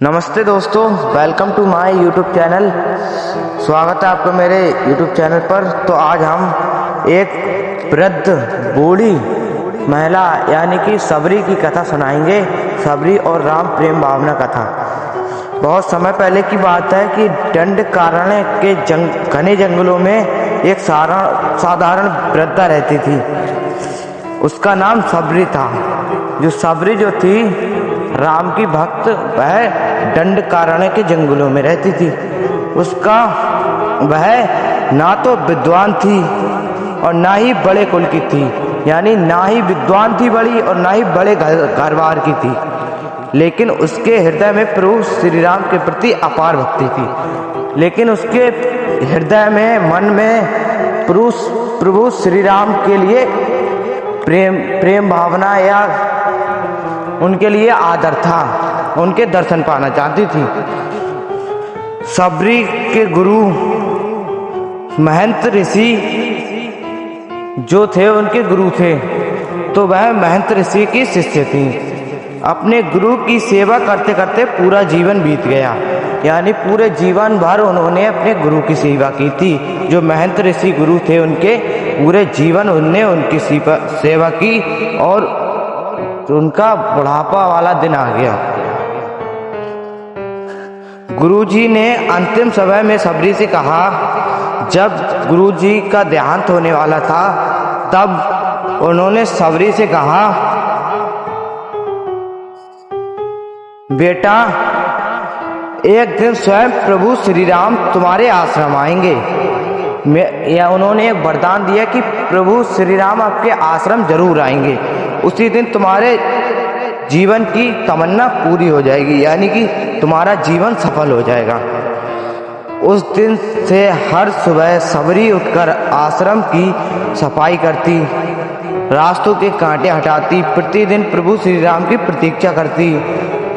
नमस्ते दोस्तों, welcome to my YouTube channel. स्वागत है आपका मेरे यूट्यूब चैनल पर। तो आज हम एक वृद्ध बूढ़ी महिला यानी कि सबरी की कथा सुनाएंगे। सबरी और राम प्रेम भावना कथा। बहुत समय पहले की बात है कि दंडकारण्य के घने जंगलों में एक साधारण वृद्धा रहती थी। उसका नाम सबरी था। सबरी जो थी राम की भक्त, वह दंडकारण्य के जंगलों में रहती थी। वह ना तो विद्वान थी और ना ही बड़े कुल की थी, यानी ना ही विद्वान थी बड़ी और ना ही बड़े घरबार की थी। लेकिन उसके हृदय में प्रभु श्री राम के प्रति अपार भक्ति थी। लेकिन उसके हृदय में, मन में प्रभु श्री राम के लिए प्रेम भावना या उनके लिए आदर था। उनके दर्शन पाना चाहती थी। सबरी के गुरु महंत ऋषि जो थे, उनके गुरु थे, तो वह महंत ऋषि की शिष्य थी। अपने गुरु की सेवा करते करते पूरा जीवन बीत गया, यानी पूरे जीवन भर उन्होंने अपने गुरु की सेवा की थी। जो महंत ऋषि गुरु थे, उनके पूरे जीवन उनने उनकी सेवा की और उनका बुढ़ापा वाला दिन आ गया। गुरुजी ने अंतिम समय में सबरी से कहा, जब गुरुजी का देहांत होने वाला था, तब उन्होंने सबरी से कहा, बेटा, एक दिन स्वयं प्रभु श्री राम तुम्हारे आश्रम आएंगे। या उन्होंने एक वरदान दिया कि प्रभु श्री राम आपके आश्रम जरूर आएंगे। उसी दिन तुम्हारे जीवन की तमन्ना पूरी हो जाएगी, यानी कि तुम्हारा जीवन सफल हो जाएगा। उस दिन से हर सुबह सबरी उठकर आश्रम की सफाई करती, रास्तों के कांटे हटाती, प्रतिदिन प्रभु श्री राम की प्रतीक्षा करती,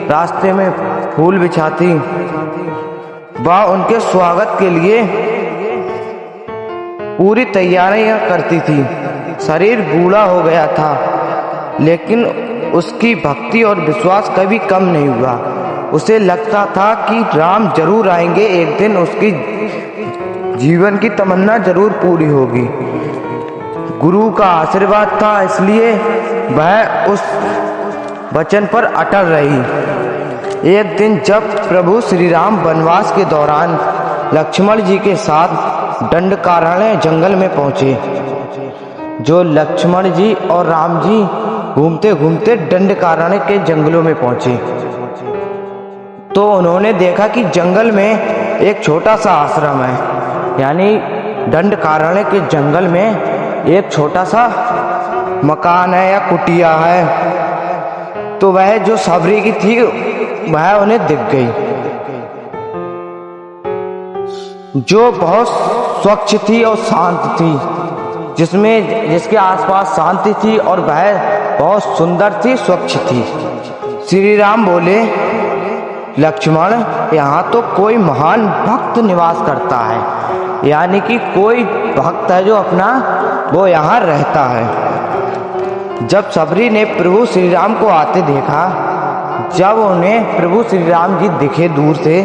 रास्ते में फूल बिछाती, वह उनके स्वागत के लिए पूरी तैयारियां करती थी। शरीर बूढ़ा हो गया था, लेकिन उसकी भक्ति और विश्वास कभी कम नहीं हुआ। उसे लगता था कि राम जरूर आएंगे, एक दिन उसकी जीवन की तमन्ना जरूर पूरी होगी। गुरु का आशीर्वाद था, इसलिए वह उस वचन पर अटल रही। एक दिन जब प्रभु श्री राम वनवास के दौरान लक्ष्मण जी के साथ दंडकारण्य जंगल में पहुंचे। जो लक्ष्मण जी और राम जी घूमते घूमते दंडकारण्य के जंगलों में पहुंचे, तो उन्होंने देखा कि जंगल में एक छोटा सा आश्रम है, यानी दंडकारण्य के जंगल में एक छोटा सा मकान है या कुटिया है। तो वह जो सबरी की थी, वह उन्हें दिख गई, जो बहुत स्वच्छ थी और शांत थी, जिसके आसपास शांति थी और वह बहुत सुंदर थी, स्वच्छ थी। श्री राम बोले, लक्ष्मण, यहाँ तो कोई महान भक्त निवास करता है, यानी कि कोई भक्त है जो वो यहाँ रहता है। जब सबरी ने प्रभु श्री राम को आते देखा, जब उन्हें प्रभु श्री राम जी दिखे दूर से,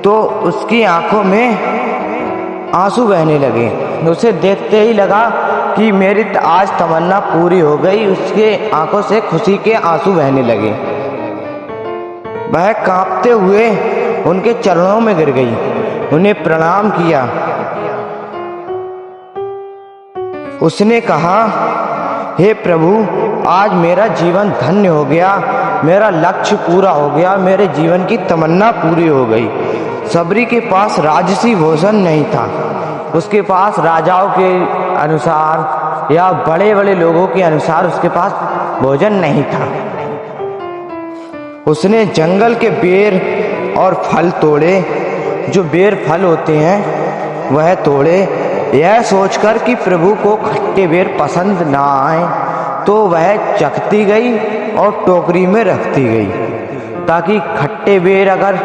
तो उसकी आंखों में आंसू बहने लगे। उसे देखते ही लगा कि मेरी आज तमन्ना पूरी हो गई। उसके आंखों से खुशी के आंसू बहने लगे। वह कांपते हुए उनके चरणों में गिर गई, उन्हें प्रणाम किया। उसने कहा, हे प्रभु, आज मेरा जीवन धन्य हो गया, मेरा लक्ष्य पूरा हो गया, मेरे जीवन की तमन्ना पूरी हो गई। सबरी के पास राजसी भोजन नहीं था, उसके पास राजाओं के अनुसार या बड़े बड़े लोगों के अनुसार उसके पास भोजन नहीं था। उसने जंगल के बेर और फल तोड़े, जो बेर फल होते हैं वह तोड़े, यह सोचकर कि प्रभु को खट्टे बेर पसंद ना आए, तो वह चखती गई और टोकरी में रखती गई, ताकि खट्टे बेर अगर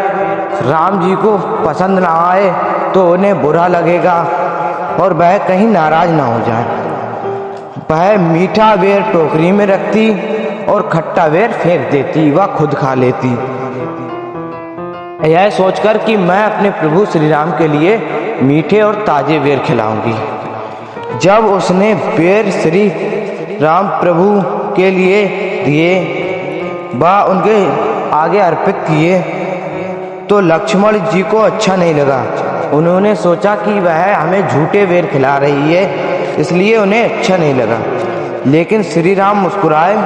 राम जी को पसंद ना आए तो उन्हें बुरा लगेगा और वह कहीं नाराज ना हो जाए। वह मीठा बेर टोकरी में रखती और खट्टा बेर फेंक देती, वह खुद खा लेती। यह सोचकर कि मैं अपने प्रभु श्री राम के लिए मीठे और ताजे बेर खिलाऊंगी। जब उसने बेर श्री राम प्रभु के लिए दिए व उनके आगे अर्पित किए तो लक्ष्मण जी को अच्छा नहीं लगा। उन्होंने सोचा कि वह हमें झूठे बेर खिला रही है, इसलिए उन्हें अच्छा नहीं लगा। लेकिन श्री राम मुस्कुराए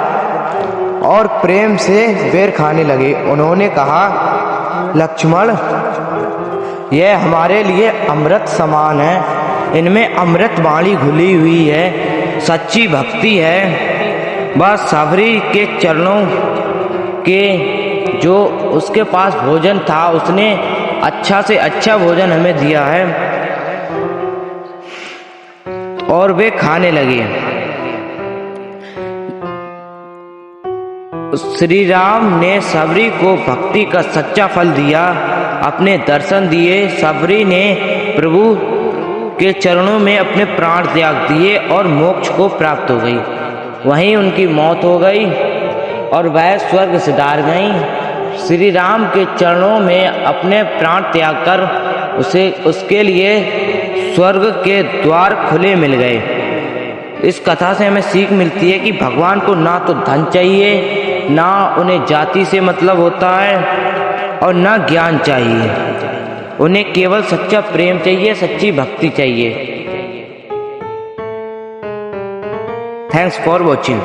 और प्रेम से बेर खाने लगे। उन्होंने कहा, लक्ष्मण, यह हमारे लिए अमृत समान है, इनमें अमृत वाणी घुली हुई है, सच्ची भक्ति है। बस सबरी के चरणों के जो उसके पास भोजन था उसने अच्छा से अच्छा भोजन हमें दिया है। और वे खाने लगे। श्री राम ने सबरी को भक्ति का सच्चा फल दिया, अपने दर्शन दिए। सबरी ने प्रभु के चरणों में अपने प्राण त्याग दिए और मोक्ष को प्राप्त हो गई। वहीं उनकी मौत हो गई और वह स्वर्ग सिधार गईं। श्री राम के चरणों में अपने प्राण त्याग कर उसके लिए स्वर्ग के द्वार खुले मिल गए। इस कथा से हमें सीख मिलती है कि भगवान को ना तो धन चाहिए, ना उन्हें जाति से मतलब होता है और ना ज्ञान चाहिए। उन्हें केवल सच्चा प्रेम चाहिए, सच्ची भक्ति चाहिए। Thanks for watching.